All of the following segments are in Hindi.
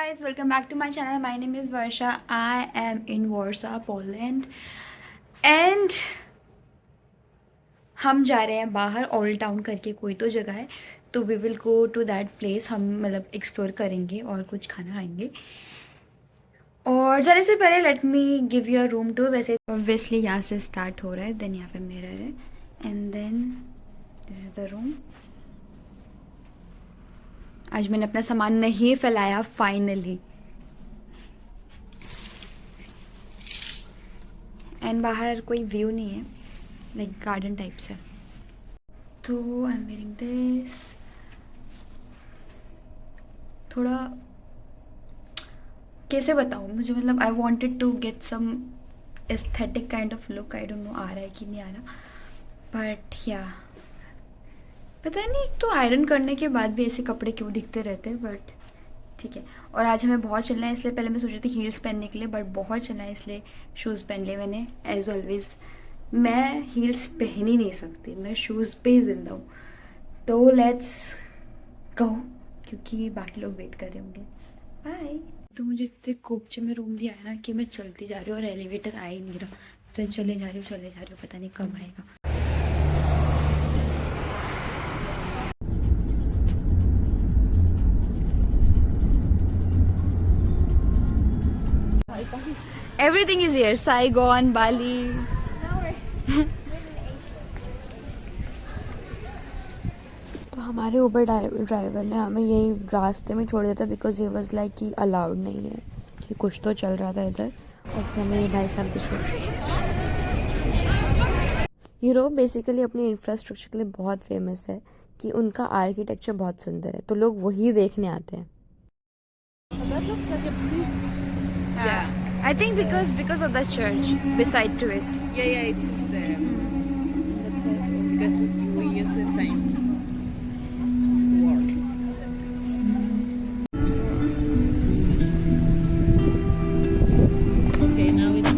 guys, welcome back to my channel. My name is Varsha. I am in Warsaw, Poland and हम जा रहे हैं बाहर ओल्ड टाउन करके कोई तो जगह है, तो we will go to that place. हम मतलब एक्सप्लोर करेंगे और कुछ खाना खाएंगे. और जाने से पहले let me give you a room tour. वैसे ऑब्वियसली यहाँ से स्टार्ट हो रहा है, देन यहाँ पे मिरर है and then this is the room. आज मैंने अपना सामान नहीं फैलाया फाइनली. एंड बाहर कोई व्यू नहीं है, लाइक गार्डन टाइप से. तो आई एम वेयरिंग दिस. थोड़ा कैसे बताऊँ मुझे, मतलब I wanted to get some aesthetic kind of look. I don't know आ रहा है कि नहीं आ रहा, बट या पता नहीं. एक तो आयरन करने के बाद भी ऐसे कपड़े क्यों दिखते रहते हैं, बट ठीक है. और आज हमें बहुत चलना है, इसलिए पहले मैं सोच रही थी हील्स पहनने के लिए, बट बहुत चलना है इसलिए शूज़ पहन लिए मैंने. एज ऑलवेज मैं हील्स पहन ही नहीं सकती, मैं शूज़ पे ही जिंदा हूँ. तो लेट्स गो, क्योंकि बाकी लोग वेट कर रहे होंगे. बाय. तो मुझे इतने कोपचे में रूम दिया है ना कि मैं चलती जा रही हूँ और एलिवेटर आ ही नहीं रहा. तो चले जा रही हूँ, पता नहीं कब आएगा. Everything is here. Saigon, Bali. तो हमारे ऊबर ड्राइवर ने हमें यही रास्ते में छोड़ दिया था, बिकॉज ये वाज लाइक कि अलाउड नहीं है कि कुछ तो चल रहा था इधर. और फिर हमें ये भाई साहब दूसरे यूरोप बेसिकली अपनी इंफ्रास्ट्रक्चर के लिए बहुत फेमस है कि उनका आर्किटेक्चर बहुत सुंदर है, तो लोग वही देखने आते हैं. I think because of the church beside to it. Yeah, it's there. The place because we use the same word. Okay, now it's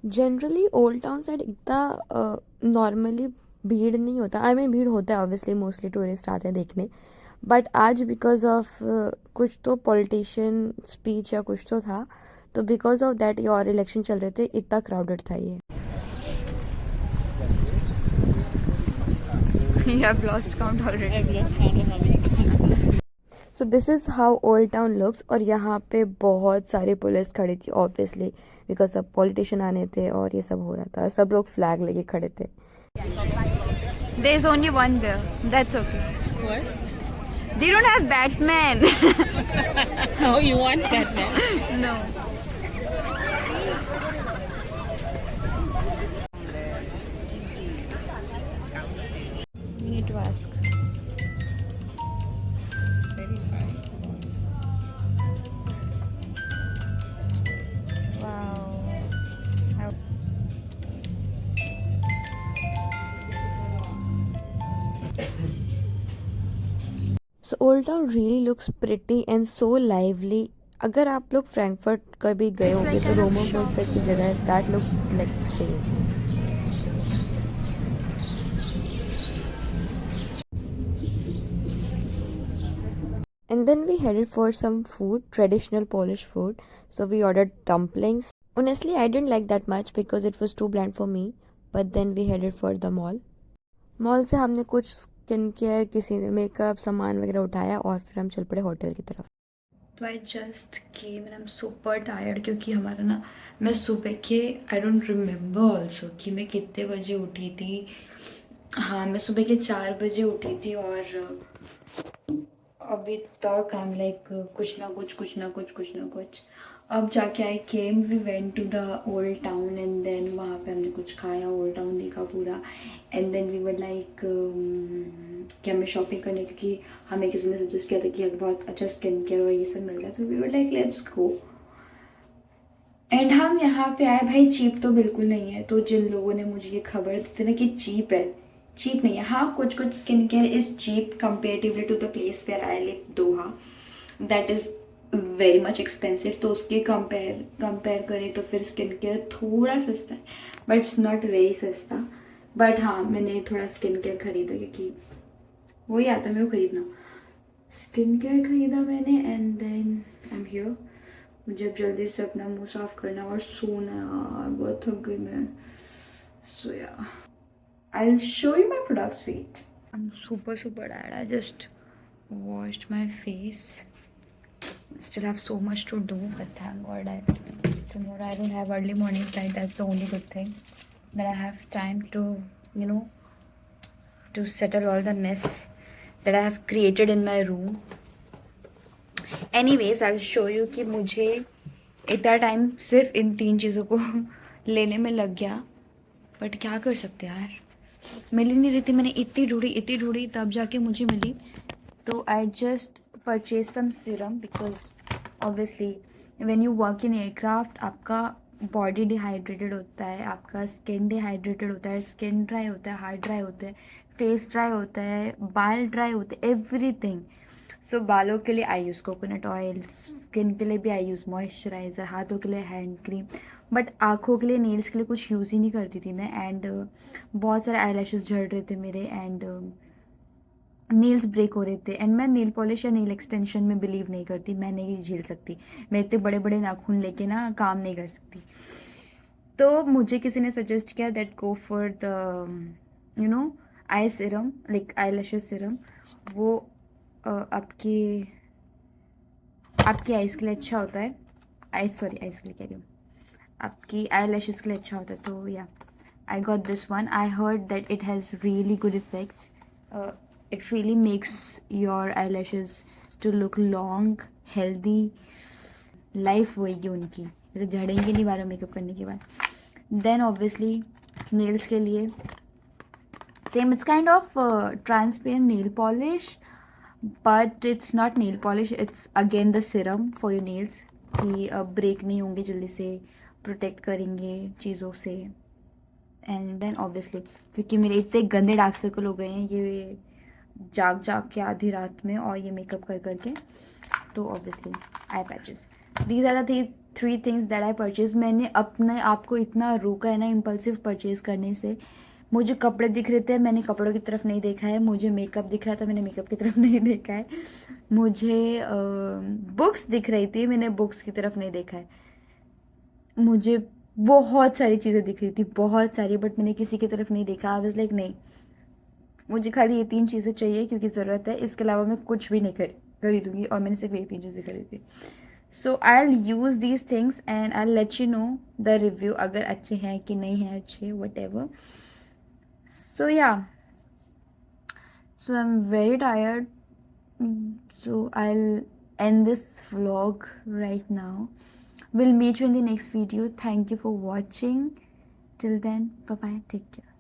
generally old town side इतना नॉर्मली भीड़ नहीं होता. आई मीन भीड़ होता है ऑब्वियसली, मोस्टली टूरिस्ट आते हैं देखने. बट आज बिकॉज ऑफ कुछ तो पॉलिटिशियन स्पीच या कुछ तो था, तो बिकॉज ऑफ दैट ये और इलेक्शन चल रहे थे, इतना क्राउडेड था ये. You have lost count already. I've lost count of how many cars to speak. So this is how old town looks. और यहाँ पे बहुत सारी पुलिस खड़ी थी ऑब्वियसली, बिकॉज सब पॉलिटिशियन आने थे और ये सब हो रहा था. सब लोग फ्लैग लेके खड़े थे. There is only one there. That's okay. What? They don't have Batman. Oh, you want Batman? No. We need to ask. 35. Wow. So Old Town really looks pretty and so lively. अगर आप लोग फ्रैंकफर्ट कभी गए होंगे तो रोमोबोर्ग तक की जगह है. That looks like same. And then we headed for some food, traditional Polish food. So we ordered dumplings. Honestly, I didn't like that much because it was too bland for me. But then we headed for the mall. Mall से हमने कुछ स्किन केयर, किसी ने मेकअप सामान वगैरह उठाया और फिर हम चल पड़े होटल की तरफ. तो I just came and I am super tired, क्योंकि हमारा ना, मैं सुबह के आई डोंट रिमेम्बर ऑल्सो कि मैं कितने बजे उठी थी. हाँ, मैं सुबह के 4 बजे उठी थी और अभी तक आई एम लाइक कुछ ना कुछ. अब जाके I came, we went to the old town and then वहाँ पे हमने कुछ खाया, ओल्ड टाउन देखा पूरा. And then we were like कि हमें शॉपिंग करने, क्योंकि हमें किसी ने सजेस्ट किया था कि अगर बहुत अच्छा स्किन केयर और ये सब मिल रहा है, तो we were like let's go. And हम यहाँ पे आए. भाई चीप तो बिल्कुल नहीं है. तो जिन लोगों ने मुझे ये खबर दी थी ना कि चीप है, चीप नहीं है. हाँ, कुछ skin care is cheap comparatively to the place where I live, Doha. That is very much expensive. तो उसके कंपेयर करें तो फिर स्किन केयर थोड़ा सस्ता है, बट इट्स नॉट वेरी सस्ता. बट हाँ मैंने थोड़ा स्किन केयर खरीदा क्योंकि वही आता है मेरे को खरीदना। स्किन केयर खरीदा मैंने and then I am here. मुझे अब जल्दी से अपना मुंह साफ करना और सोना है यार, बहुत थक गई मैं। So yeah I will show you my products wait. I am super tired. I just washed my face. Still have so much to do, but thank God tomorrow I don't have early morning flight. That's the only good thing, that I have time to, you know, to settle all the mess that I have created in my room. Anyways, I'll show you कि मुझे इतना टाइम सिर्फ इन 3 चीज़ों को लेने में लग गया, बट क्या कर सकते हैं यार, मिल ही नहीं रही थी। मैंने इतनी ढूंढी तब जाके मुझे मिली। तो I just purchase some serum because obviously when you work in aircraft आपका बॉडी डिहाइड्रेटेड होता है, आपका स्किन डिहाइड्रेटेड होता है, स्किन ड्राई होता है, हार्ट ड्राई होता है, फेस ड्राई होता है, बाल ड्राई होते हैं, एवरीथिंग। सो बालों के लिए आई यूज़ कोकोनट ऑयल, स्किन के लिए भी आई यूज़ मॉइस्चराइज़र, हाथों के लिए हैंड क्रीम, बट आँखों के लिए, नेल्स के लिए कुछ यूज़ ही नहीं करती थी मैं। एंड बहुत सारे आई लैशेज़ झड़ रहे थे मेरे एंड नेल्स ब्रेक हो रहे थे। एंड मैं नेल पॉलिश या नेल एक्सटेंशन में बिलीव नहीं करती, मैं नहीं झेल सकती, मैं इतने बड़े बड़े नाखून लेके ना काम नहीं कर सकती। तो मुझे किसी ने सजेस्ट किया that go for the you know I serum, like eye lashes serum. वो आपकी आइज़ के लिए अच्छा होता है, आइज़ के लिए कह रही हूँ, आपकी आई लैशेज़ के लिए अच्छा होता है। तो या I got this one. I heard that it has really good effects. it really makes your eyelashes to look long, healthy. Life होएगी उनकी, तो झड़ेंगे नहीं 12 मेकअप करने के बाद। देन ऑब्वियसली नेल्स के लिए same, it's kind of transparent nail polish, but it's not nail polish, it's again the serum for your nails कि ब्रेक नहीं होंगे जल्दी से, प्रोटेक्ट करेंगे चीज़ों से। एंड देन ऑब्वियसली क्योंकि मेरे इतने गंदे डार्क सर्कल हो गए हैं ये जाग के आधी रात में और ये मेकअप कर करके, तो obviously I patches. These are the 3 things that I purchase. मैंने अपने आप को इतना रोका है ना इम्पल्सिव परचेज करने से। मुझे कपड़े दिख रहे थे, मैंने कपड़ों की तरफ नहीं देखा है। मुझे मेकअप दिख रहा था, मैंने मेकअप की तरफ नहीं देखा है। मुझे बुक्स दिख रही थी, मैंने बुक्स की तरफ नहीं देखा है। मुझे बहुत सारी चीज़ें दिख रही थी, बहुत सारी, बट मैंने किसी की तरफ नहीं देखा। आई वाज लाइक नहीं, मुझे खाली ये 3 चीज़ें चाहिए क्योंकि ज़रूरत है, इसके अलावा मैं कुछ भी नहीं खरीदूँगी। और मैंने सिर्फ ये 3 चीज़ें खरीदी। So I will use these things and I let you know the review, अगर अच्छे हैं कि नहीं हैं अच्छे, what ever. So yeah, so I am very tired, so I'll end this vlog right now. We'll meet you in the next video. Thank you for watching. Till then, bye bye, take care.